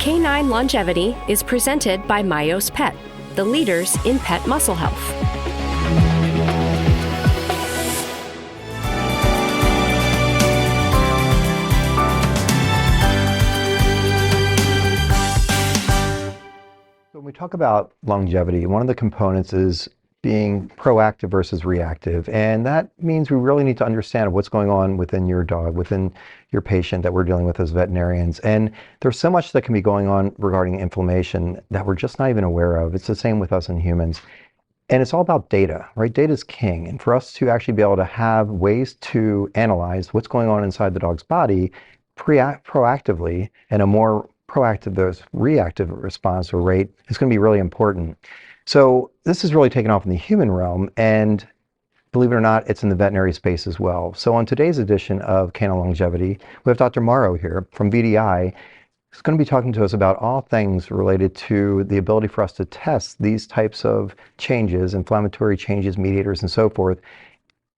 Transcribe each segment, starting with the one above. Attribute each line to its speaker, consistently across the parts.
Speaker 1: Canine Longevity is presented by Myos Pet, the leaders in pet muscle health.
Speaker 2: When we talk about longevity, one of the components is being proactive versus reactive. And that means we really need to understand what's going on within your dog, within your patient that we're dealing with as veterinarians. And there's so much that can be going on regarding inflammation that we're just not even aware of. It's the same with us in humans. And it's all about data, right? Data is king. And for us to actually be able to have ways to analyze what's going on inside the dog's body proactively, and a more proactive versus reactive response or rate is going to be really important. So this is really taken off in the human realm, and believe it or not, it's in the veterinary space as well. So on today's edition of Canine Longevity, we have Dr. Morrow here from VDI. He's going to be talking to us about all things related to the ability for us to test these types of changes, inflammatory changes, mediators, and so forth,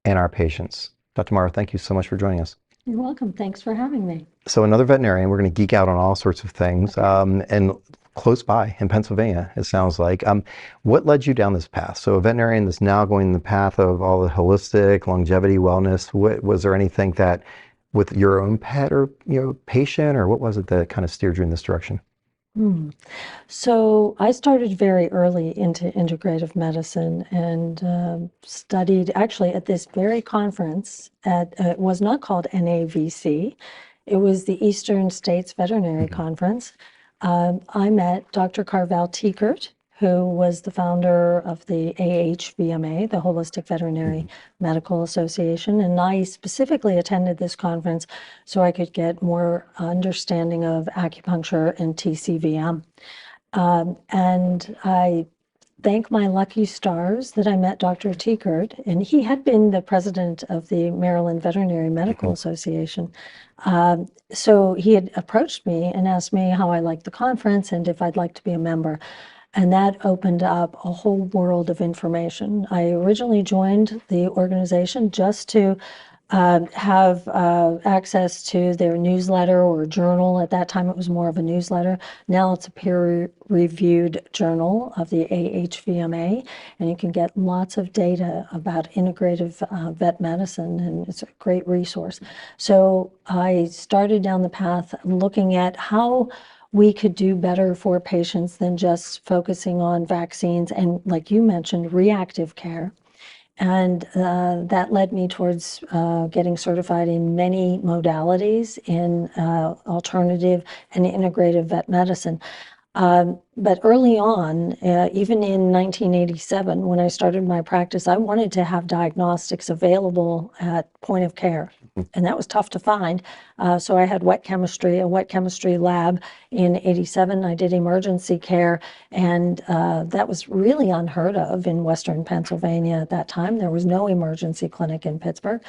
Speaker 2: in our patients. Dr. Morrow, thank you so much for joining us.
Speaker 3: You're welcome. Thanks for having me.
Speaker 2: So another veterinarian, we're going to geek out on all sorts of things, and close by in Pennsylvania, it sounds like. What led you down this path? So a veterinarian that's now going the path of all the holistic longevity, wellness. Was there anything that with your own pet or patient, or what was it that kind of steered you in this direction?
Speaker 3: So I started very early into integrative medicine and studied actually at this very conference it was not called NAVC. It was the Eastern States Veterinary Conference. I met Dr. Carvel Tiekert, who was the founder of the AHVMA, the Holistic Veterinary Medical Association, and I specifically attended this conference so I could get more understanding of acupuncture and TCVM. And I thank my lucky stars that I met Dr. Tiekert, and he had been the president of the Maryland Veterinary Medical Association. So he had approached me and asked me how I liked the conference and if I'd like to be a member. And that opened up a whole world of information. I originally joined the organization just to have access to their newsletter or journal. At that time, it was more of a newsletter. Now it's a peer-reviewed journal of the AHVMA, and you can get lots of data about integrative vet medicine, and it's a great resource. So I started down the path looking at how we could do better for patients than just focusing on vaccines and, like you mentioned, reactive care. And that led me towards getting certified in many modalities in alternative and integrative vet medicine. But early on, even in 1987, when I started my practice, I wanted to have diagnostics available at point of care. And that was tough to find. So I had a wet chemistry lab in 87. I did emergency care, and that was really unheard of in Western Pennsylvania at that time. There was no emergency clinic in Pittsburgh.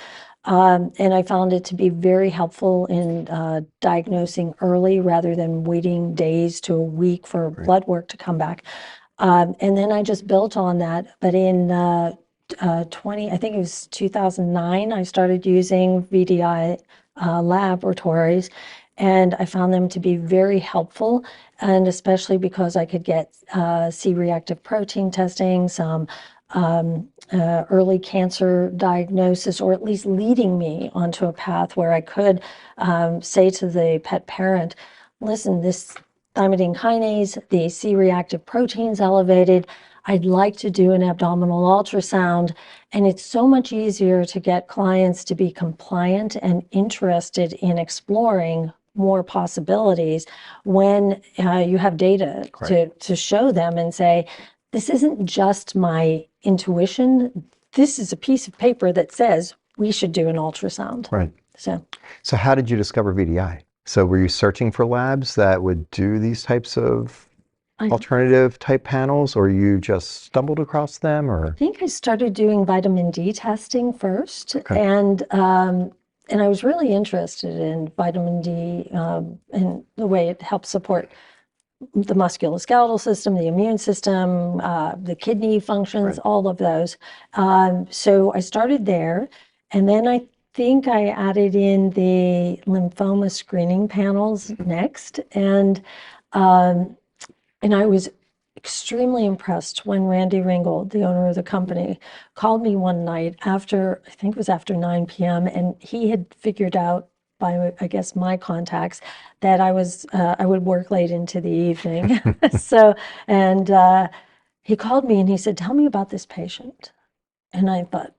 Speaker 3: And I found it to be very helpful in diagnosing early rather than waiting days to a week for blood work to come back. And then I just built on that. But in I think it was 2009, I started using VDI laboratories, and I found them to be very helpful, and especially because I could get C-reactive protein testing, some early cancer diagnosis, or at least leading me onto a path where I could say to the pet parent, listen, this thymidine kinase, the C-reactive protein's elevated. I'd like to do an abdominal ultrasound, and it's so much easier to get clients to be compliant and interested in exploring more possibilities when you have data to show them and say, this isn't just my intuition. This is a piece of paper that says we should do an ultrasound.
Speaker 2: Right.
Speaker 3: So
Speaker 2: how did you discover VDI? So were you searching for labs that would do these types of alternative type panels, or you just stumbled across them? Or
Speaker 3: I think I started doing vitamin D testing first, and I was really interested in vitamin D and the way it helps support the musculoskeletal system, the immune system, the kidney functions, all of those. So I started there, and then I think I added in the lymphoma screening panels next, and And I was extremely impressed when Randy Ringgold, the owner of the company, called me one night after, I think it was after 9 p.m., and he had figured out by, I guess, my contacts that I would work late into the evening. So, and he called me and he said, "Tell me about this patient." And I thought,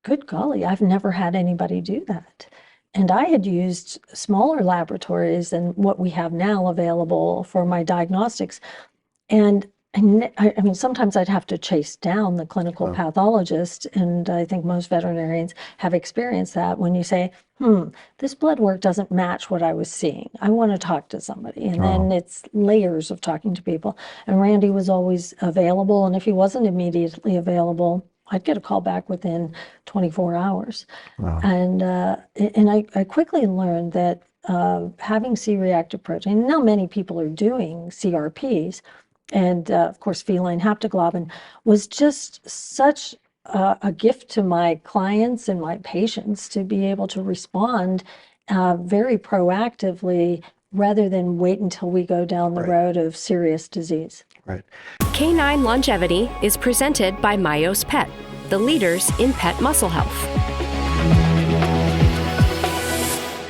Speaker 3: good golly, I've never had anybody do that. And I had used smaller laboratories than what we have now available for my diagnostics. And I mean, sometimes I'd have to chase down the clinical pathologist, and I think most veterinarians have experienced that when you say, this blood work doesn't match what I was seeing. I want to talk to somebody. And then it's layers of talking to people. And Randy was always available, and if he wasn't immediately available, I'd get a call back within 24 hours. And I quickly learned that having C-reactive protein, now many people are doing CRPs, and of course feline haptoglobin, was just such a gift to my clients and my patients to be able to respond very proactively rather than wait until we go down the road of serious disease.
Speaker 2: Right.
Speaker 1: Canine Longevity is presented by Myos Pet, the leaders in pet muscle health.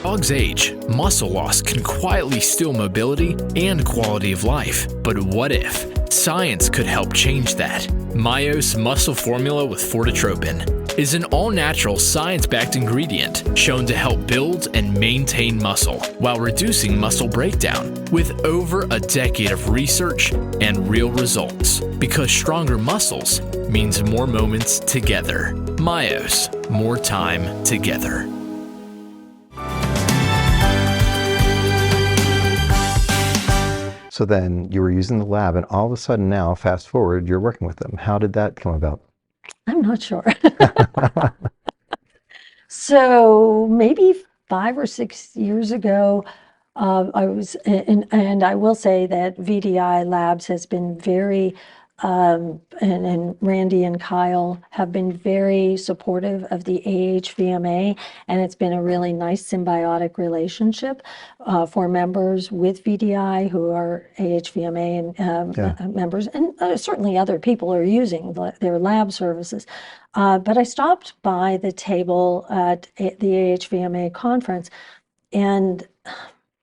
Speaker 4: Dog's age, muscle loss can quietly steal mobility and quality of life. But what if science could help change that? Myos Muscle Formula with Fortitropin is an all-natural science-backed ingredient shown to help build and maintain muscle while reducing muscle breakdown with over a decade of research and real results. Because stronger muscles means more moments together. Myos, more time together.
Speaker 2: So then you were using the lab, and all of a sudden now, fast forward, you're working with them. How did that come about?
Speaker 3: I'm not sure. So maybe 5 or 6 years ago, I was, and I will say that VDI Labs has been very, and Randy and Kyle have been very supportive of the AHVMA, and it's been a really nice symbiotic relationship for members with VDI who are AHVMA and members, and certainly other people are using their lab services. But I stopped by the table at the AHVMA conference, and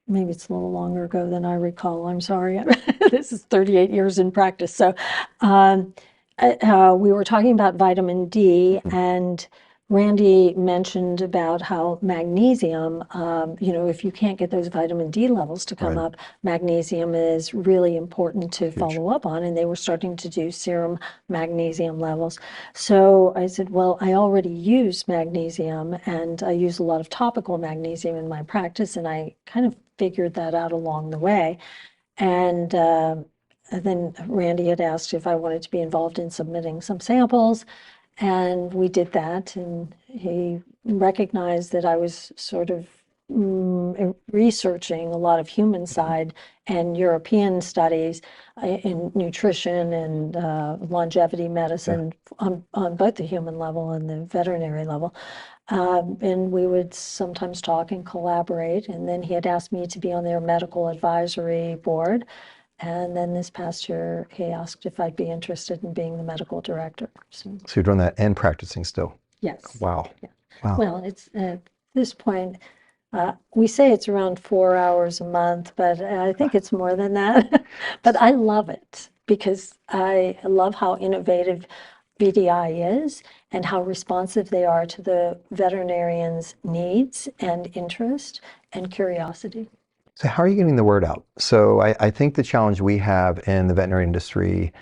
Speaker 3: maybe it's a little longer ago than I recall. I'm sorry. This is 38 years in practice. So we were talking about vitamin D, and Randy mentioned about how magnesium, if you can't get those vitamin D levels to come up, magnesium is really important to follow up on. And they were starting to do serum magnesium levels. So I said, well, I already use magnesium, and I use a lot of topical magnesium in my practice. And I kind of figured that out along the way. And then Randy had asked if I wanted to be involved in submitting some samples. And we did that, and he recognized that I was sort of researching a lot of human side and European studies in nutrition and longevity medicine on both the human level and the veterinary level. And we would sometimes talk and collaborate. And then he had asked me to be on their medical advisory board. And then this past year, he asked if I'd be interested in being the medical director. So
Speaker 2: you're doing that and practicing still?
Speaker 3: Yes.
Speaker 2: Wow.
Speaker 3: Yeah.
Speaker 2: Wow.
Speaker 3: Well, it's at this point, we say it's around 4 hours a month, but I think it's more than that. But I love it because I love how innovative VDI is and how responsive they are to the veterinarian's needs and interest and curiosity.
Speaker 2: So how are you getting the word out? So I think the challenge we have in the veterinary industry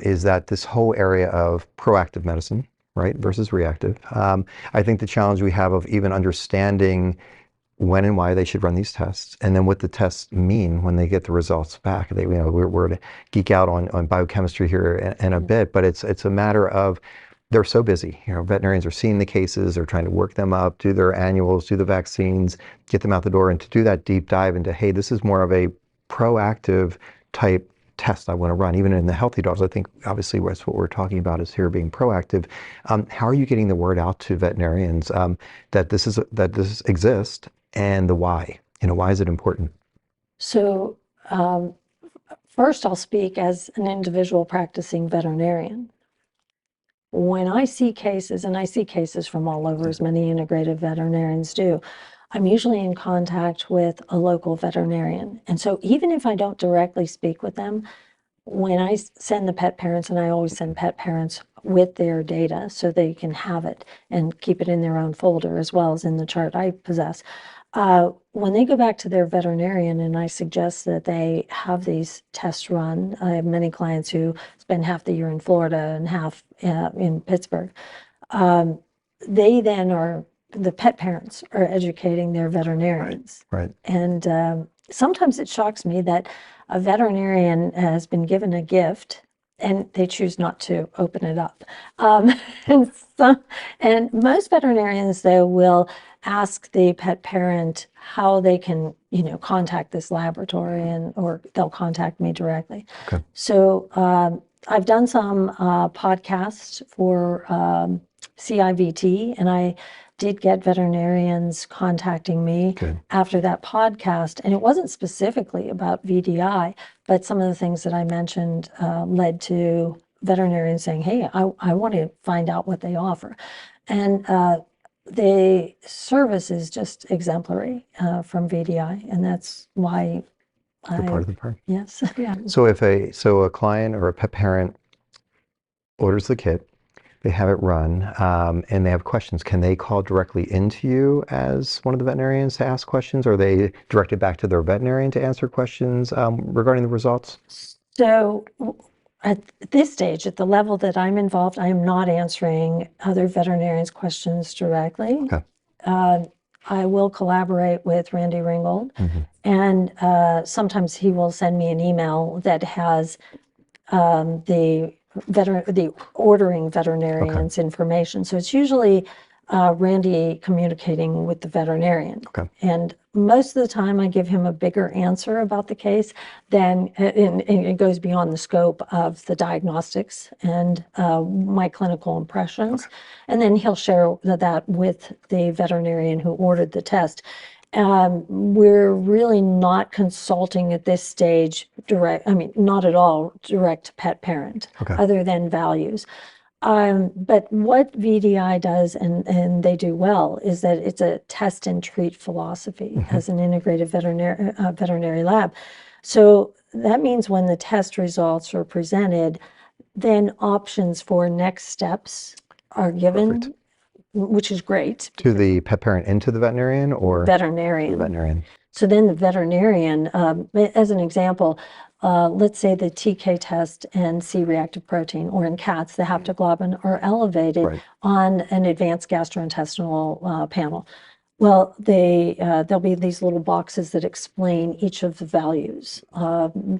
Speaker 2: is that this whole area of proactive medicine, right, versus reactive. I think the challenge we have of even understanding when and why they should run these tests, and then what the tests mean when they get the results back. We're going to geek out on biochemistry here in a bit, but it's a matter of they're so busy. Veterinarians are seeing the cases, they're trying to work them up, do their annuals, do the vaccines, get them out the door, and to do that deep dive into, hey, this is more of a proactive type test I want to run. Even in the healthy dogs, I think obviously that's what we're talking about is here being proactive. How are you getting the word out to veterinarians that this exists and the why? Why is it important?
Speaker 3: So First, I'll speak as an individual practicing veterinarian. When I see cases, and I see cases from all over, as many integrative veterinarians do, I'm usually in contact with a local veterinarian. And so even if I don't directly speak with them, when I send the pet parents, and I always send pet parents with their data so they can have it and keep it in their own folder as well as in the chart I possess. When they go back to their veterinarian and I suggest that they have these tests run, I have many clients who spend half the year in Florida and half in Pittsburgh. They then the pet parents are educating their veterinarians.
Speaker 2: Right.
Speaker 3: And sometimes it shocks me that a veterinarian has been given a gift and they choose not to open it up. And, and most veterinarians, though, will ask the pet parent how they can, contact this laboratory, or they'll contact me directly.
Speaker 2: Okay.
Speaker 3: So I've done some podcasts for CIVT, and I did get veterinarians contacting me after that podcast. And it wasn't specifically about VDI, but some of the things that I mentioned led to veterinarians saying, hey, I want to find out what they offer. And the service is just exemplary from VDI. And that's why
Speaker 2: You're part of the part.
Speaker 3: Yes. Yeah.
Speaker 2: So if a client or a pet parent orders the kit, they have it run, and they have questions, can they call directly into you as one of the veterinarians to ask questions? Or are they directed back to their veterinarian to answer questions regarding the results?
Speaker 3: So at this stage, at the level that I'm involved, I am not answering other veterinarians' questions directly.
Speaker 2: Okay.
Speaker 3: I will collaborate with Randy Ringgold, and sometimes he will send me an email that has the ordering veterinarian's information. So it's usually Randy communicating with the veterinarian.
Speaker 2: Okay.
Speaker 3: And most of the time I give him a bigger answer about the case than, and it goes beyond the scope of the diagnostics and my clinical impressions. Okay. And then he'll share that with the veterinarian who ordered the test. We're really not consulting at this stage not at all direct to pet parent, other than values. But what VDI does, and they do well, is that it's a test and treat philosophy as an integrated veterinary lab. So that means when the test results are presented, then options for next steps are given. Perfect. Which is great.
Speaker 2: To the pet parent and to the veterinarian, or?
Speaker 3: Veterinarian.
Speaker 2: The veterinarian.
Speaker 3: So then the veterinarian, as an example, let's say the TK test and C-reactive protein, or in cats, the haptoglobin, are elevated on an advanced gastrointestinal panel. Well, there'll be these little boxes that explain each of the values,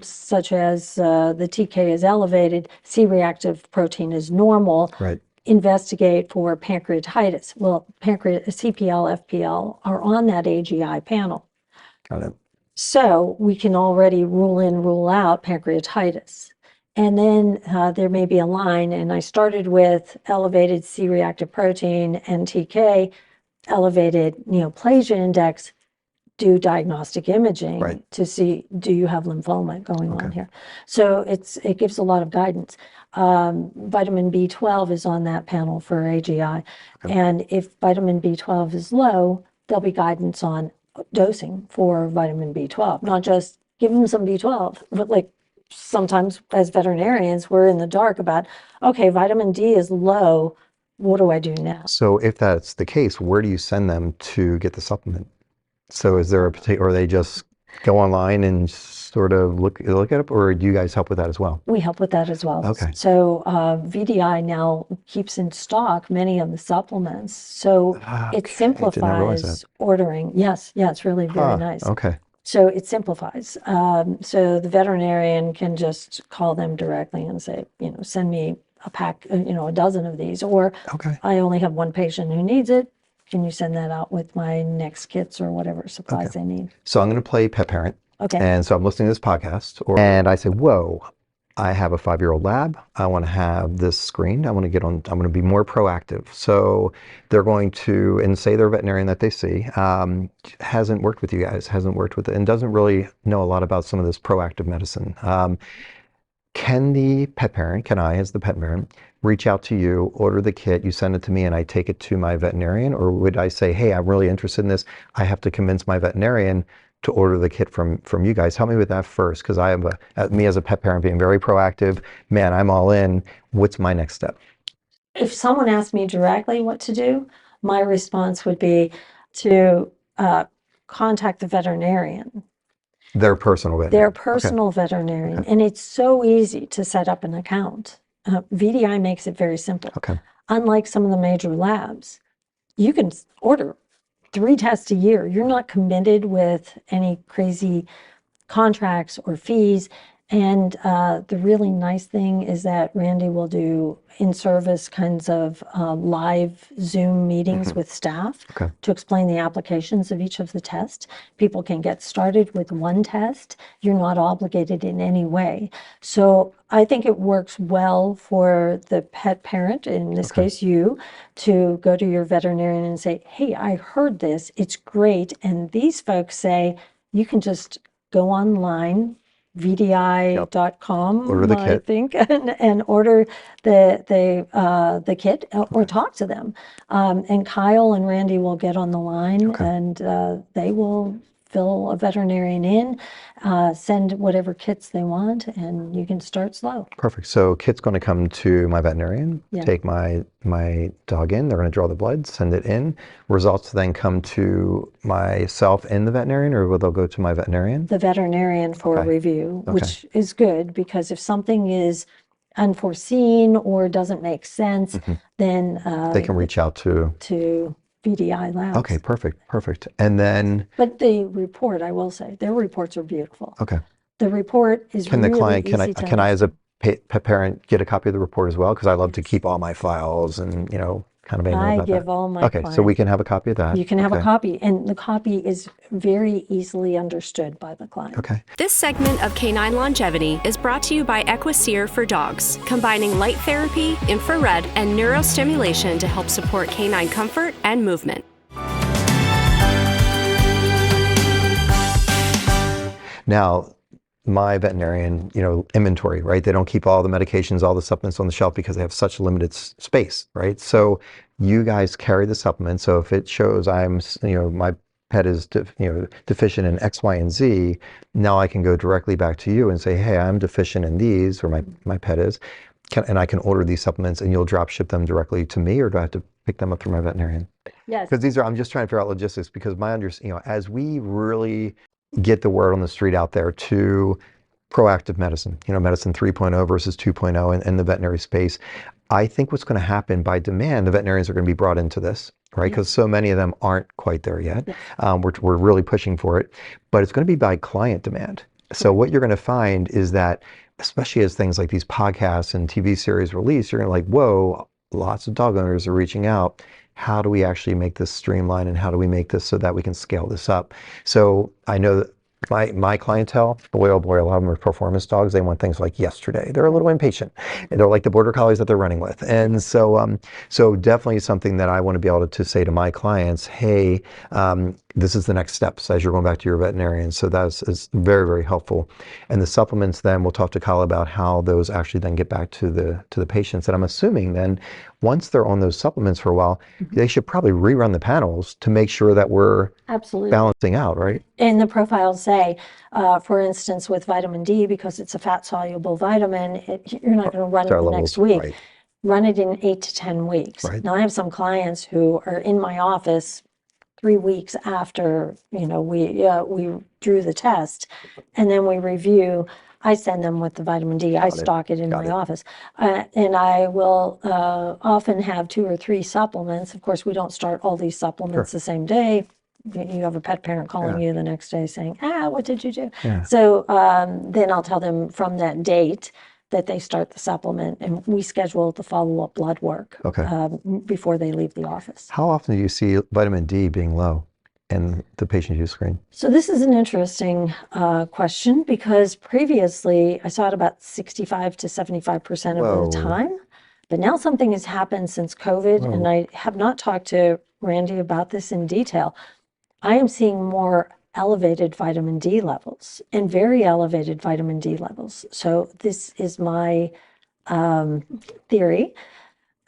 Speaker 3: such as the TK is elevated, C-reactive protein is normal.
Speaker 2: Right.
Speaker 3: Investigate for pancreatitis. Well, CPL, FPL are on that AGI panel.
Speaker 2: Got it.
Speaker 3: So we can already rule in, rule out pancreatitis. And then there may be a line, and I started with elevated C-reactive protein and TK, elevated neoplasia index, do diagnostic imaging to see, do you have lymphoma going on here? So it gives a lot of guidance. Vitamin B12 is on that panel for AGI. And if vitamin B12 is low, there'll be guidance on dosing for vitamin B12, not just give them some B12, but like sometimes as veterinarians, we're in the dark about, okay, vitamin D is low, what do I do now?
Speaker 2: So if that's the case, where do you send them to get the supplement? So is there or they just go online and sort of look it up, or do you guys help with that as well?
Speaker 3: We help with that as well.
Speaker 2: Okay.
Speaker 3: So VDI now keeps in stock many of the supplements. So it simplifies ordering. Yes, it's really very nice.
Speaker 2: Okay.
Speaker 3: So it simplifies. So the veterinarian can just call them directly and say, send me a pack, a dozen of these, or I only have one patient who needs it. Can you send that out with my next kits or whatever supplies they need?
Speaker 2: So I'm going to play pet parent.
Speaker 3: Okay.
Speaker 2: And so I'm listening to this podcast, and I say, whoa, I have a 5-year-old lab. I want to have this screened. I want to get on, I'm going to be more proactive. So they're going to, and say their veterinarian that they see, hasn't worked with you guys, hasn't worked with it, and doesn't really know a lot about some of this proactive medicine. Can the pet parent, can I, as the pet parent, reach out to you, order the kit, you send it to me, and I take it to my veterinarian? Or would I say, hey, I'm really interested in this. I have to convince my veterinarian to order the kit from you guys? Help me with that first, because I have me as a pet parent being very proactive, man, I'm all in. What's my next step?
Speaker 3: If someone asked me directly what to do, my response would be to contact the veterinarian.
Speaker 2: Their personal veterinarian.
Speaker 3: Their personal veterinarian. And it's so easy to set up an account. VDI makes it very simple.
Speaker 2: Okay.
Speaker 3: Unlike some of the major labs, you can order 3 tests a year. You're not committed with any crazy contracts or fees. And the really nice thing is that Randy will do in-service kinds of live Zoom meetings with staff to explain the applications of each of the tests. People can get started with one test. You're not obligated in any way. So I think it works well for the pet parent, in this case you, to go to your veterinarian and say, hey, I heard this, it's great. And these folks say, you can just go online, VDI.com,
Speaker 2: Order the
Speaker 3: I
Speaker 2: kit.
Speaker 3: think, and order the kit or talk to them. And Kyle and Randy will get on the line and they will fill a veterinarian in, send whatever kits they want, and you can start slow.
Speaker 2: Perfect. So kit's going to come to my veterinarian, take my dog in, they're going to draw the blood, send it in. Results then come to myself and the veterinarian, or will they go to my veterinarian?
Speaker 3: The veterinarian for review, which is good, because if something is unforeseen or doesn't make sense, then
Speaker 2: they can reach out to
Speaker 3: VDI Labs.
Speaker 2: Okay, perfect. And then,
Speaker 3: but the report, I will say, their reports are beautiful.
Speaker 2: Okay.
Speaker 3: The report is
Speaker 2: can
Speaker 3: really
Speaker 2: the client,
Speaker 3: easy
Speaker 2: can I as a pet parent get a copy of the report as well? Because I love to keep all my files and, you know, kind of
Speaker 3: I
Speaker 2: about
Speaker 3: give
Speaker 2: that.
Speaker 3: all my
Speaker 2: Okay,
Speaker 3: clients.
Speaker 2: so we can have a copy of that.
Speaker 3: You can have a copy, and the copy is very easily understood by the client.
Speaker 2: Okay.
Speaker 1: This segment of Canine Longevity is brought to you by Equiseer for Dogs, combining light therapy, infrared, and neurostimulation to help support canine comfort and movement.
Speaker 2: Now, my veterinarian, you know, inventory, right? They don't keep all the medications, all the supplements on the shelf because they have such limited space, right? So you guys carry the supplements. So if it shows I'm, you know, my pet is, deficient in X, Y, and Z, now I can go directly back to you and say, hey, I'm deficient in these, or my pet is, and I can order these supplements, and you'll drop ship them directly to me, or do I have to pick them up through my veterinarian?
Speaker 3: Yes.
Speaker 2: Because these are, I'm just trying to figure out logistics, because as we really get the word on the street out there to proactive medicine, medicine 3.0 versus 2.0 in the veterinary space, I think what's going to happen by demand, the veterinarians are going to be brought into this, right? Because so many of them aren't quite there yet. We're really pushing for it, but it's going to be by client demand. So what you're going to find is that, especially as things like these podcasts and TV series release, you're going to like, whoa, lots of dog owners are reaching out. How do we actually make this streamline, and how do we make this so that we can scale this up? So I know that my clientele, boy, oh boy, a lot of them are performance dogs. They want things like yesterday. They're a little impatient. And they're like the border collies that they're running with. And so definitely something that I want to be able to say to my clients, hey, this is the next steps as you're going back to your veterinarian. So is very, very helpful. And the supplements, then we'll talk to Kyle about how those actually then get back to the patients. And I'm assuming then once they're on those supplements for a while, they should probably rerun the panels to make sure that we're balancing out, right?
Speaker 3: And the profiles say, for instance, with vitamin D, because it's a fat-soluble vitamin, you're not going to run it the next week.
Speaker 2: Right.
Speaker 3: Run it in 8 to 10 weeks.
Speaker 2: Right.
Speaker 3: Now, I have some clients who are in my office 3 weeks after, we drew the test, and then we review. I send them with the vitamin D. I stock it in my office. And I will often have 2 or 3 supplements. Of course, we don't start all these supplements the same day. You have a pet parent calling you the next day saying, what did you do? So then I'll tell them from that date that they start the supplement, and we schedule the follow-up blood work before they leave the office.
Speaker 2: How often do you see vitamin D being low? and the patient use screen?
Speaker 3: So this is an interesting question because previously I saw it about 65 to 75% of the
Speaker 2: Whoa.
Speaker 3: time. But now something has happened since COVID, and
Speaker 2: Whoa.
Speaker 3: I have not talked to Randy about this in detail. I am seeing more elevated vitamin D levels and very elevated vitamin D levels. So this is my theory.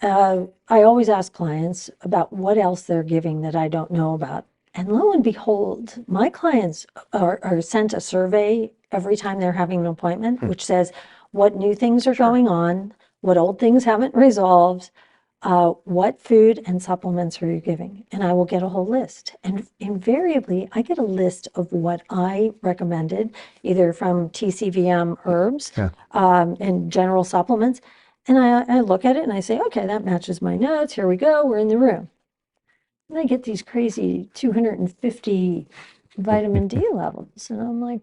Speaker 3: I always ask clients about what else they're giving that I don't know about. And lo and behold, my clients are sent a survey every time they're having an appointment, which says what new things are going on, what old things haven't resolved, what food and supplements are you giving? And I will get a whole list. And invariably, I get a list of what I recommended, either from TCVM herbs
Speaker 2: Yeah.
Speaker 3: and general supplements. And I look at it and I say, okay, that matches my notes. Here we go. We're in the room. And I get these crazy 250 vitamin D levels. And I'm like,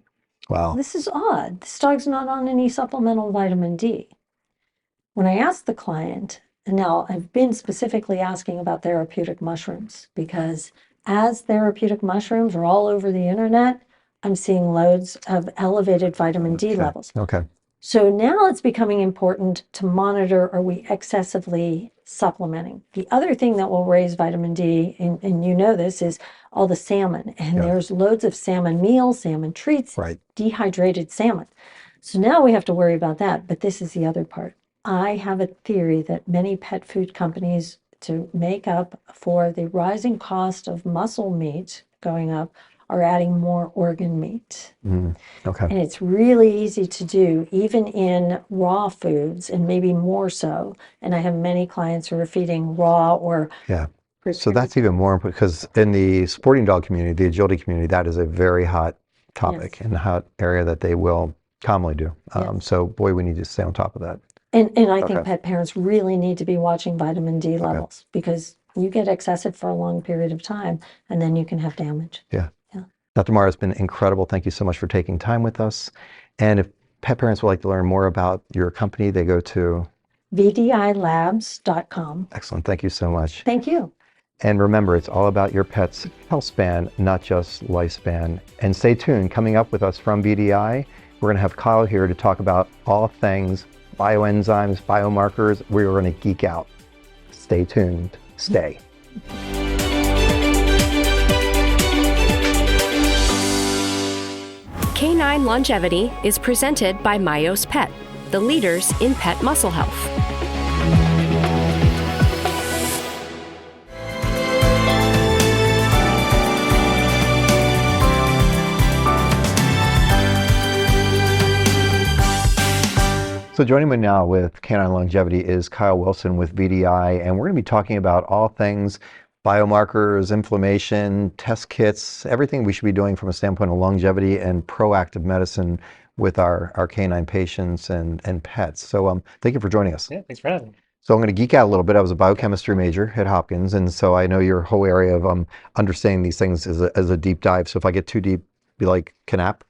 Speaker 2: Wow.
Speaker 3: this is odd. This dog's not on any supplemental vitamin D. When I asked the client, and now I've been specifically asking about therapeutic mushrooms because as therapeutic mushrooms are all over the internet, I'm seeing loads of elevated vitamin D levels.
Speaker 2: Okay.
Speaker 3: So now it's becoming important to monitor, are we excessively supplementing? The other thing that will raise vitamin D, and you know this, is all the salmon. And there's loads of salmon meals, salmon treats, dehydrated salmon. So now we have to worry about that. But this is the other part. I have a theory that many pet food companies, to make up for the rising cost of muscle meat going up, are adding more organ meat.
Speaker 2: Okay.
Speaker 3: And it's really easy to do, even in raw foods, and maybe more so. And I have many clients who are feeding raw or
Speaker 2: So that's even more important because in the sporting dog community, the agility community, that is a very hot topic and a hot area that they will commonly do. So boy, we need to stay on top of that.
Speaker 3: And I think pet parents really need to be watching vitamin D levels because you get excessive for a long period of time and then you can have damage.
Speaker 2: Yeah. Dr. Mara, it's been incredible. Thank you so much for taking time with us. And if pet parents would like to learn more about your company, they go to
Speaker 3: VDILabs.com.
Speaker 2: Excellent. Thank you so much.
Speaker 3: Thank you.
Speaker 2: And remember, it's all about your pet's health span, not just lifespan. And stay tuned. Coming up with us from VDI, we're going to have Kyle here to talk about all things bioenzymes, biomarkers. We're going to geek out. Stay tuned. Stay.
Speaker 1: Canine Longevity is presented by Myos Pet, the leaders in pet muscle health.
Speaker 2: So joining me now with Canine Longevity is Kyle Wilson with VDI, and we're going to be talking about all things biomarkers, inflammation, test kits, everything we should be doing from a standpoint of longevity and proactive medicine with our canine patients and pets. So thank you for joining us.
Speaker 5: Yeah, thanks for having me.
Speaker 2: So I'm going to geek out a little bit. I was a biochemistry major at Hopkins, and so I know your whole area of understanding these things is a deep dive. So if I get too deep, be like Canapp,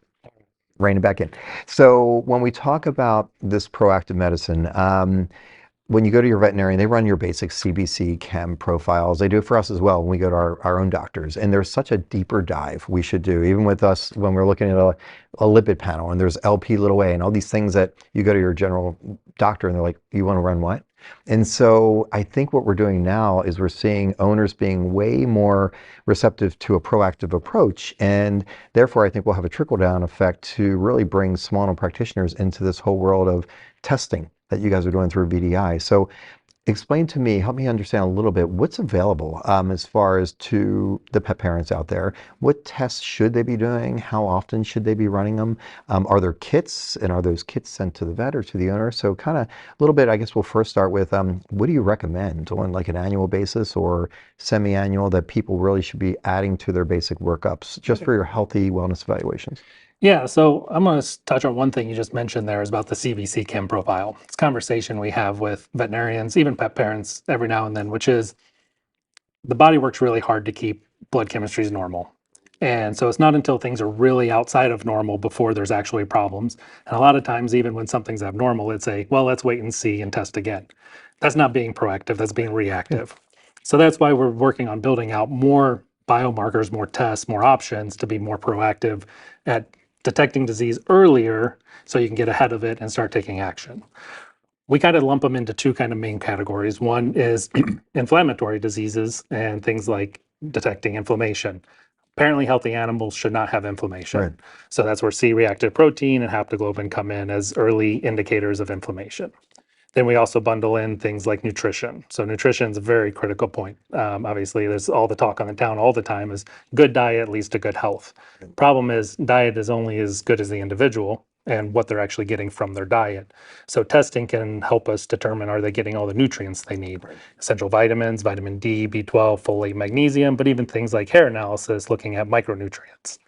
Speaker 2: rein it back in. So when we talk about this proactive medicine, when you go to your veterinarian, they run your basic CBC chem profiles. They do it for us as well when we go to our own doctors. And there's such a deeper dive we should do, even with us when we're looking at a lipid panel, and there's LP little a and all these things that you go to your general doctor and they're like, you want to run what? And so I think what we're doing now is we're seeing owners being way more receptive to a proactive approach. And therefore, I think we'll have a trickle-down effect to really bring small animal practitioners into this whole world of testing that you guys are doing through VDI. So explain to me, help me understand a little bit what's available as far as to the pet parents out there. What tests should they be doing? How often should they be running them? Are there kits, and are those kits sent to the vet or to the owner? So kind of a little bit, I guess we'll first start with what do you recommend on like an annual basis or semi-annual that people really should be adding to their basic workups just for your healthy wellness evaluations?
Speaker 5: Yeah, so I'm going to touch on one thing you just mentioned there is about the CBC chem profile. It's a conversation we have with veterinarians, even pet parents every now and then, which is the body works really hard to keep blood chemistries normal. And so it's not until things are really outside of normal before there's actually problems. And a lot of times, even when something's abnormal, it's well, let's wait and see and test again. That's not being proactive, that's being reactive. So that's why we're working on building out more biomarkers, more tests, more options to be more proactive at detecting disease earlier so you can get ahead of it and start taking action. We kind of lump them into two kind of main categories. One is inflammatory diseases and things like detecting inflammation. Apparently, healthy animals should not have inflammation.
Speaker 2: Right.
Speaker 5: So that's where C-reactive protein and haptoglobin come in as early indicators of inflammation. Then we also bundle in things like nutrition. So nutrition is a very critical point. Obviously, there's all the talk on the town all the time is good diet leads to good health. Problem is diet is only as good as the individual and what they're actually getting from their diet. So testing can help us determine, are they getting all the nutrients they need? Essential vitamins, vitamin D, B12, folate, magnesium, but even things like hair analysis looking at micronutrients.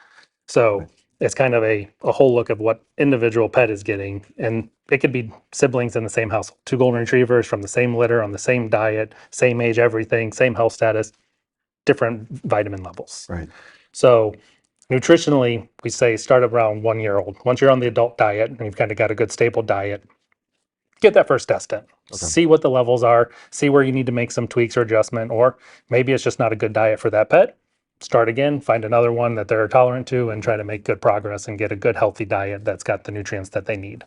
Speaker 5: So it's kind of a whole look of what individual pet is getting. And it could be siblings in the same household, two golden retrievers from the same litter, on the same diet, same age, everything, same health status, different vitamin levels.
Speaker 2: Right.
Speaker 5: So nutritionally, we say start around 1 year old. Once you're on the adult diet and you've kind of got a good stable diet, get that first test in. See what the levels are, see where you need to make some tweaks or adjustment, or maybe it's just not a good diet for that pet. Start again, find another one that they're tolerant to, and try to make good progress and get a good healthy diet that's got the nutrients that they need.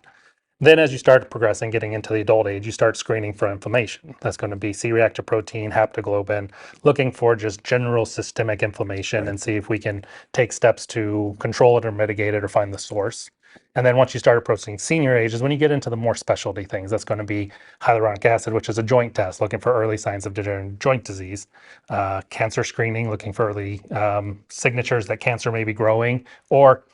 Speaker 5: Then as you start progressing, getting into the adult age, you start screening for inflammation. That's going to be C-reactive protein, haptoglobin, looking for just general systemic inflammation and see if we can take steps to control it or mitigate it or find the source. And then once you start approaching senior age is when you get into the more specialty things. That's going to be hyaluronic acid, which is a joint test, looking for early signs of degenerative joint disease. Cancer screening, looking for early signatures that cancer may be growing, or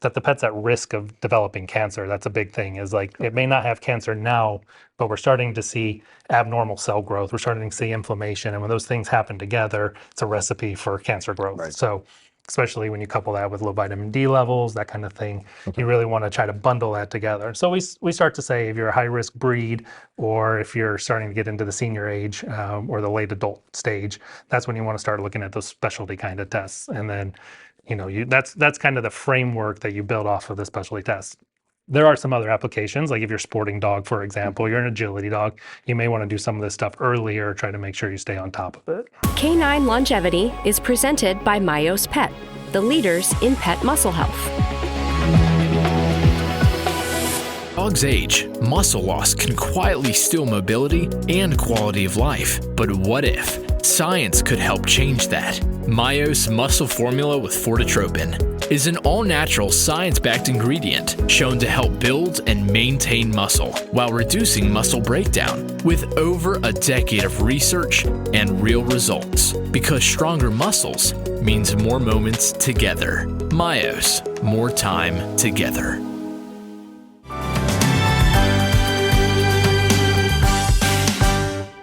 Speaker 5: that the pet's at risk of developing cancer. That's a big thing, is like it may not have cancer now, but we're starting to see abnormal cell growth. We're starting to see inflammation. And when those things happen together, it's a recipe for cancer growth.
Speaker 2: Right.
Speaker 5: So especially when you couple that with low vitamin D levels, that kind of thing, you really want to try to bundle that together. So we start to say if you're a high risk breed, or if you're starting to get into the senior age or the late adult stage, that's when you want to start looking at those specialty kind of tests. And then that's kind of the framework that you build off of the specialty tests. There are some other applications, like if you're a sporting dog, for example, you're an agility dog, you may want to do some of this stuff earlier, try to make sure you stay on top of it.
Speaker 1: Canine Longevity is presented by Myos Pet, the leaders in pet muscle health.
Speaker 4: Dog's age, muscle loss can quietly steal mobility and quality of life. But what if science could help change that? Myos Muscle Formula with Fortitropin is an all-natural, science-backed ingredient shown to help build and maintain muscle while reducing muscle breakdown, with over a decade of research and real results. Because stronger muscles means more moments together. Myos, more time together.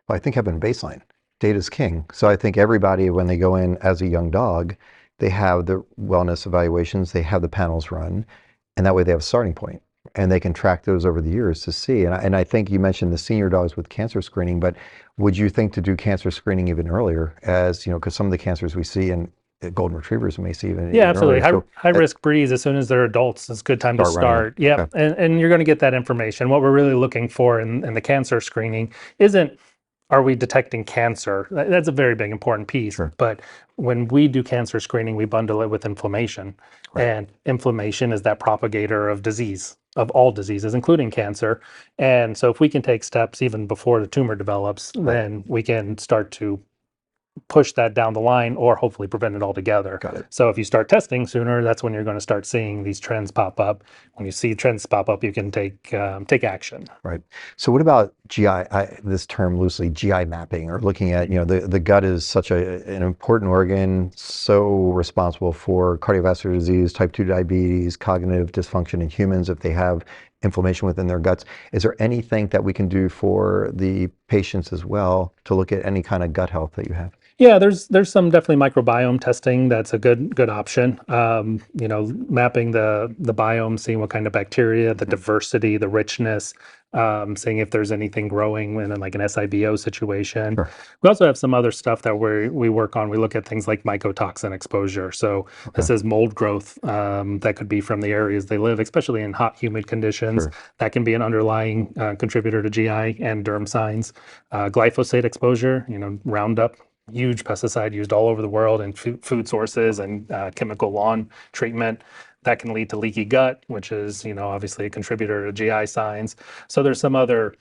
Speaker 2: I think having a baseline. Data is king. So I think everybody, when they go in as a young dog, they have the wellness evaluations, they have the panels run, and that way they have a starting point. And they can track those over the years to see. And I think you mentioned the senior dogs with cancer screening, but would you think to do cancer screening even earlier, as because some of the cancers we see in golden retrievers we may see even
Speaker 5: absolutely.
Speaker 2: earlier.
Speaker 5: High risk breeds, as soon as they're adults, it's a good time to start. Yeah, okay. And you're going to get that information. What we're really looking for in the cancer screening isn't, are we detecting cancer? That's a very big important piece. Sure. But when we do cancer screening, we bundle it with inflammation. Right. And inflammation is that propagator of disease, of all diseases, including cancer. And so if we can take steps even before the tumor develops, right, then we can start to push that down the line, or hopefully prevent it altogether. Got it. So if you start testing sooner, that's when you're going to start seeing these trends pop up. When you see trends pop up, you can take action. Right.
Speaker 2: So what about GI? This term loosely, GI mapping, or looking at the gut is such an important organ, so responsible for cardiovascular disease, type 2 diabetes, cognitive dysfunction in humans if they have inflammation within their guts. Is there anything that we can do for the patients as well to look at any kind of gut health that you have?
Speaker 5: Yeah, there's some definitely microbiome testing that's a good option. Mapping the biome, seeing what kind of bacteria, the diversity, the richness, seeing if there's anything growing in like an SIBO situation. Sure. We also have some other stuff that we work on. We look at things like mycotoxin exposure. So this is mold growth that could be from the areas they live, especially in hot, humid conditions. Sure. That can be an underlying contributor to GI and derm signs. Glyphosate exposure, Roundup. huge pesticide used all over the world in food sources and chemical lawn treatment. That can lead to leaky gut, which is, obviously a contributor to GI signs. So there's some other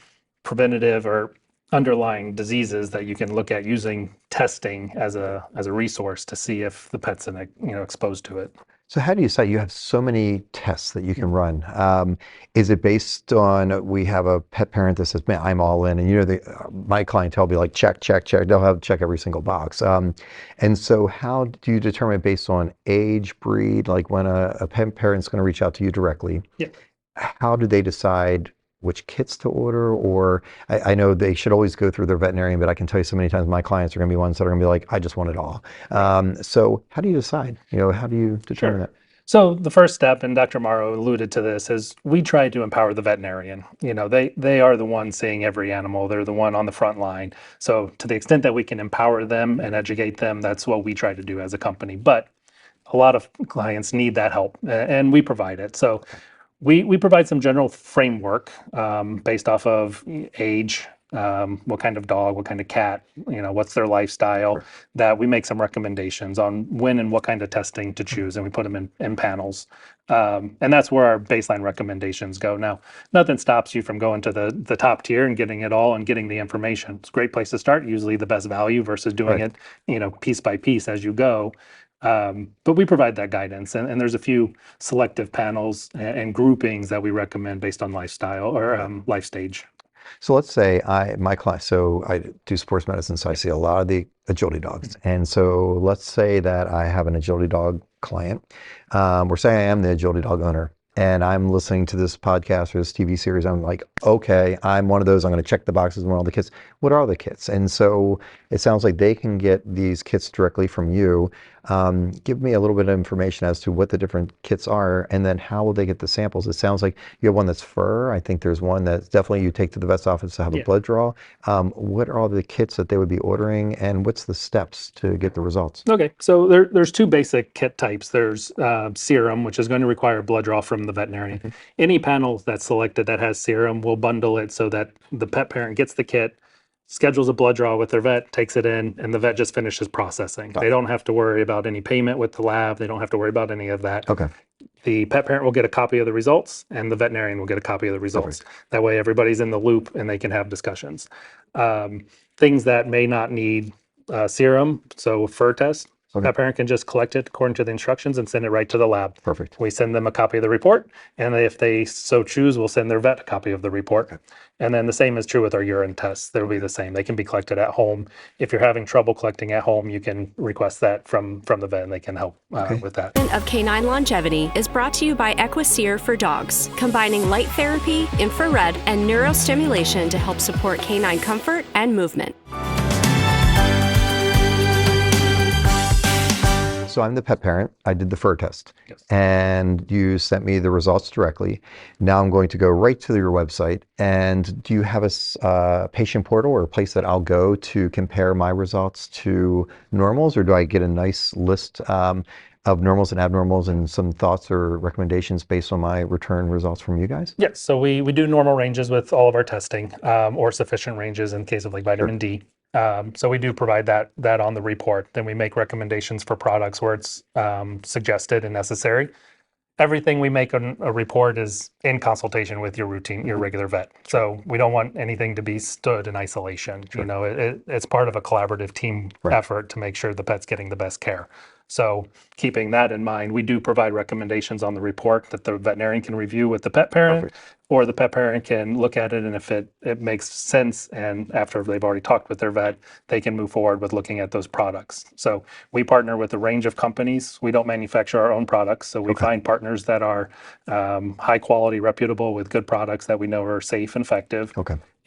Speaker 5: preventative or underlying diseases that you can look at using testing as a resource to see if the pet's exposed to it.
Speaker 2: So how do you decide? You have so many tests that you can run. Is it based on, we have a pet parent that says, man, I'm all in, and my clientele will be like, check, check, check. They'll have to check every single box. And so how do you determine based on age, breed, like when a pet parent's going to reach out to you directly?
Speaker 5: Yeah.
Speaker 2: How do they decide which kits to order? Or I know they should always go through their veterinarian, but I can tell you so many times my clients are going to be ones that are going to be like, I just want it all. So how do you decide? How do you determine that?
Speaker 5: So the first step, and Dr. Morrow alluded to this, is we try to empower the veterinarian. They are the one seeing every animal. They're the one on the front line. So to the extent that we can empower them and educate them, that's what we try to do as a company. But a lot of clients need that help, and we provide it. So we provide some general framework based off of age, what kind of dog, what kind of cat, what's their lifestyle,
Speaker 2: Sure.
Speaker 5: that we make some recommendations on when and what kind of testing to choose, and we put them in panels. And that's where our baseline recommendations go. Now, nothing stops you from going to the top tier and getting it all and getting the information. It's a great place to start, usually the best value versus doing
Speaker 2: Right.
Speaker 5: it, piece by piece as you go. But we provide that guidance, and there's a few selective panels and groupings that we recommend based on lifestyle or life stage.
Speaker 2: So let's say my class, so I do sports medicine, so I see a lot of the agility dogs. And so let's say that I have an agility dog client, or say I am the agility dog owner, and I'm listening to this podcast or this TV series. I'm like, okay, I'm one of those. I'm going to check the boxes and all the kits. What are the kits? And so it sounds like they can get these kits directly from you. Give me a little bit of information as to what the different kits are, and then how will they get the samples? It sounds like you have one that's fur. I think there's one that's definitely you take to the vet's office to have a blood draw. What are all the kits that they would be ordering, and what's the steps to get the results?
Speaker 5: Okay, so there's two basic kit types. There's serum, which is going to require a blood draw from the veterinarian.
Speaker 2: Mm-hmm.
Speaker 5: Any panel that's selected that has serum, we'll bundle it so that the pet parent gets the kit, schedules a blood draw with their vet, takes it in, and the vet just finishes processing. They don't have to worry about any payment with the lab. They don't have to worry about any of that.
Speaker 2: Okay.
Speaker 5: The pet parent will get a copy of the results, and the veterinarian will get a copy of the results. That way everybody's in the loop and they can have discussions. Things that may not need serum, so fur test, pet parent can just collect it according to the instructions and send it right to the lab.
Speaker 2: Perfect.
Speaker 5: We send them a copy of the report, and if they so choose, we'll send their vet a copy of the report. And then the same is true with our urine tests. They'll be the same. They can be collected at home. If you're having trouble collecting at home, you can request that from the vet, and they can help with that.
Speaker 1: Of Canine Longevity is brought to you by Equiseer for dogs, combining light therapy, infrared, and neurostimulation to help support canine comfort and movement.
Speaker 2: So I'm the pet parent. I did the fur test.
Speaker 5: Yes.
Speaker 2: And you sent me the results directly. Now I'm going to go right to your website. And do you have a patient portal or a place that I'll go to compare my results to normals? Or do I get a nice list of normals and abnormals and some thoughts or recommendations based on my return results from you guys?
Speaker 5: Yes, so we do normal ranges with all of our testing, or sufficient ranges in case of like vitamin D. So we do provide that on the report. Then we make recommendations for products where it's suggested and necessary. Everything we make on a report is in consultation with your regular vet. So we don't want anything to be stood in isolation. It's part of a collaborative team effort to make sure the pet's getting the best care. So keeping that in mind, we do provide recommendations on the report that the veterinarian can review with the pet parent, or the pet parent can look at it, and if it makes sense, and after they've already talked with their vet, they can move forward with looking at those products. So we partner with a range of companies. We don't manufacture our own products, so we find partners that are high quality, reputable, with good products that we know are safe and effective.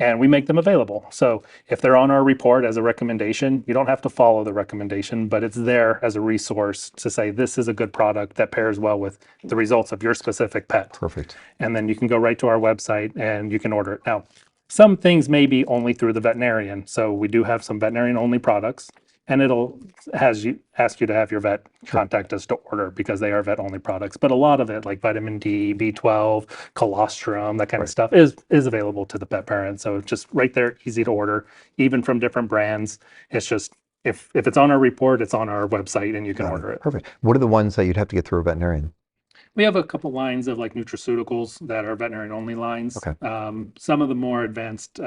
Speaker 5: And we make them available. So if they're on our report as a recommendation, you don't have to follow the recommendation, but it's there as a resource to say, this is a good product that pairs well with the results of your specific pet.
Speaker 2: Perfect.
Speaker 5: And then you can go right to our website and you can order it. Now, some things may be only through the veterinarian. So we do have some veterinarian only products, and it'll ask you to have your vet contact us to order, because they are vet only products. But a lot of it, like vitamin D, B12, colostrum, that kind of stuff, is available to the pet parent. So it's just right there, easy to order, even from different brands. It's just if it's on our report, it's on our website and you can
Speaker 2: Got
Speaker 5: order it.
Speaker 2: Perfect. What are the ones that you'd have to get through a veterinarian?
Speaker 5: We have a couple lines of like nutraceuticals that are veterinarian only lines.
Speaker 2: Okay.
Speaker 5: Some of the more advanced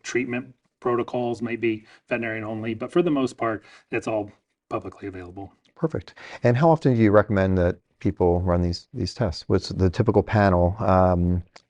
Speaker 5: treatment protocols may be veterinarian only, but for the most part, it's all publicly available.
Speaker 2: Perfect. And how often do you recommend that people run these tests? What's the typical panel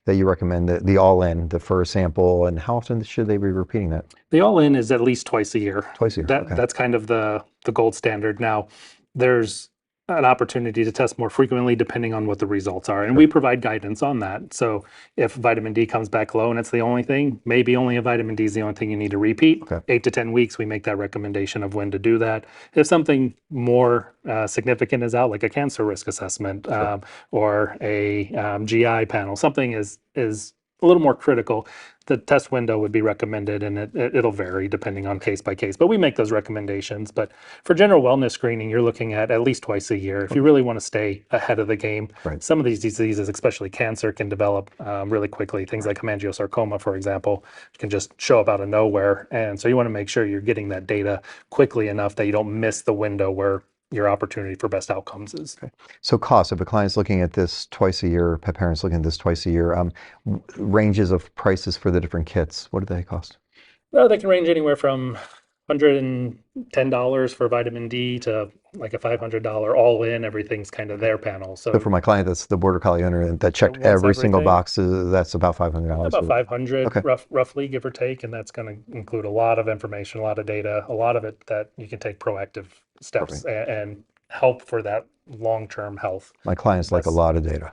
Speaker 2: that you recommend, the all-in, the first sample, and how often should they be repeating that?
Speaker 5: The all-in is at least twice a year.
Speaker 2: Twice a year. Okay.
Speaker 5: That's kind of the gold standard. Now, there's an opportunity to test more frequently depending on what the results are. And we provide guidance on that. So if vitamin D comes back low and it's the only thing, maybe only a vitamin D is the only thing you need to repeat.
Speaker 2: Okay.
Speaker 5: 8 to 10 weeks, we make that recommendation of when to do that. If something more significant is out, like a cancer risk assessment or a GI panel, something is a little more critical, the test window would be recommended, and it'll vary depending on case by case. But we make those recommendations. But for general wellness screening, you're looking at least twice a year. If you really want to stay ahead of the game, some of these diseases, especially cancer, can develop really quickly. Things like hemangiosarcoma, for example, can just show up out of nowhere. And so you want to make sure you're getting that data quickly enough that you don't miss the window where your opportunity for best outcomes is.
Speaker 2: Okay. So cost, if a client's looking at this twice a year, pet parents looking at this twice a year, ranges of prices for the different kits, what do they cost?
Speaker 5: Well, they can range anywhere from $110 for vitamin D to like a $500 all in. Everything's kind of their panel. So
Speaker 2: for my client, that's the border collie owner that checked every single box, that's about $500.
Speaker 5: About 500, roughly, give or take, and that's going to include a lot of information, a lot of data, a lot of it that you can take proactive steps and help for that long-term health.
Speaker 2: My clients like a lot of data.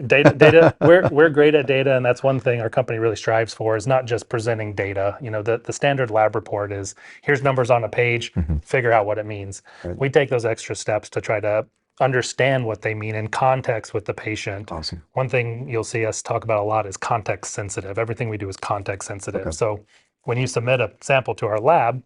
Speaker 5: Data. We're great at data, and that's one thing our company really strives for, is not just presenting data. You know, the standard lab report is here's numbers on a page, figure out what it means. We take those extra steps to try to understand what they mean in context with the patient.
Speaker 2: Awesome.
Speaker 5: One thing you'll see us talk about a lot is context sensitive. Everything we do is context sensitive. So when you submit a sample to our lab,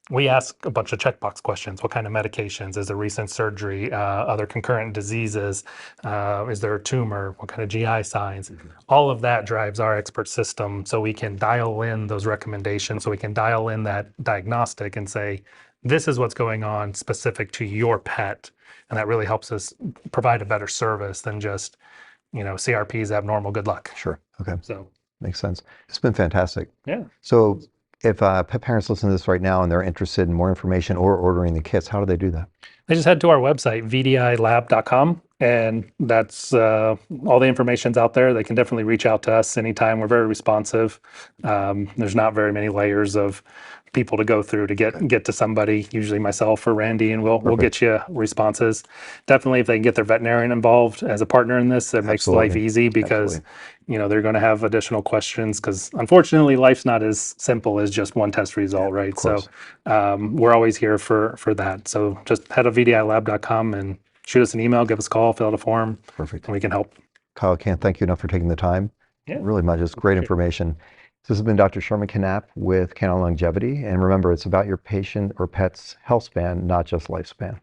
Speaker 5: we ask a bunch of checkbox questions. What kind of medications? Is there recent surgery? Other concurrent diseases? Is there a tumor? What kind of GI signs? All of that drives our expert system, so we can dial in those recommendations, so we can dial in that diagnostic and say, this is what's going on specific to your pet. And that really helps us provide a better service than just, CRPs abnormal, good luck.
Speaker 2: Sure. Okay.
Speaker 5: So
Speaker 2: makes sense. It's been fantastic.
Speaker 5: Yeah.
Speaker 2: So if pet parents listen to this right now and they're interested in more information or ordering the kits, how do they do that?
Speaker 3: They just head to our website, VDILab.com, and that's all the information's out there. They can definitely reach out to us anytime. We're very responsive. There's not very many layers of people to go through to get to somebody, usually myself or Randy, and we'll get you responses. Definitely, if they can get their veterinarian involved as a partner in this, it makes life easy, because they're going to have additional questions, because unfortunately life's not as simple as just one test result, right? So we're always here for that. So just head to VDILab.com and shoot us an email, give us a call, fill out a form. Perfect. And we can help.
Speaker 2: Kyle, I can't thank you enough for taking the time.
Speaker 3: Yeah.
Speaker 2: Really much, just great information. This has been Dr. Sherman Canapp with Canine Longevity. And remember, it's about your patient or pet's health span, not just lifespan.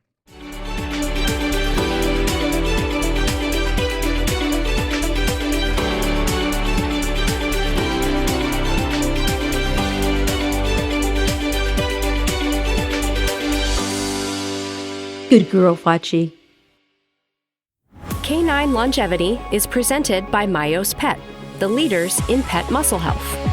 Speaker 6: Good girl, Fachi.
Speaker 1: Canine Longevity is presented by Myos Pet, the leaders in pet muscle health.